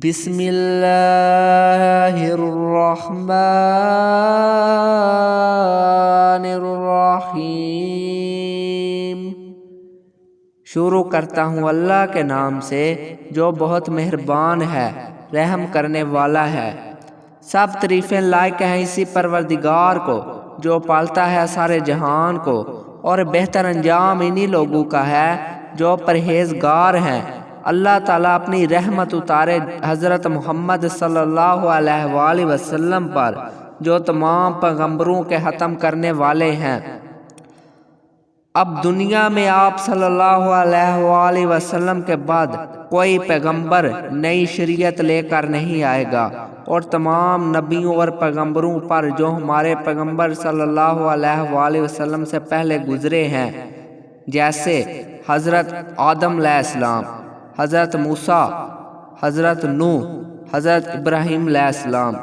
بسم اللہ الرحمن الرحیم۔ شروع کرتا ہوں اللہ کے نام سے جو بہت مہربان ہے، رحم کرنے والا ہے۔ سب تعریفیں لائق ہیں اسی پروردگار کو جو پالتا ہے سارے جہان کو، اور بہتر انجام انہی لوگوں کا ہے جو پرہیزگار ہیں۔ اللہ تعالیٰ اپنی رحمت اتارے حضرت محمد صلی اللہ علیہ وآلہ وسلم پر جو تمام پیغمبروں کے ختم کرنے والے ہیں۔ اب دنیا میں آپ صلی اللہ علیہ وآلہ وسلم کے بعد کوئی پیغمبر نئی شریعت لے کر نہیں آئے گا، اور تمام نبیوں اور پیغمبروں پر جو ہمارے پیغمبر صلی اللہ علیہ وآلہ وسلم سے پہلے گزرے ہیں، جیسے حضرت آدم علیہ السلام، حضرت موسیٰ، حضرت نوح، حضرت ابراہیم علیہ السلام،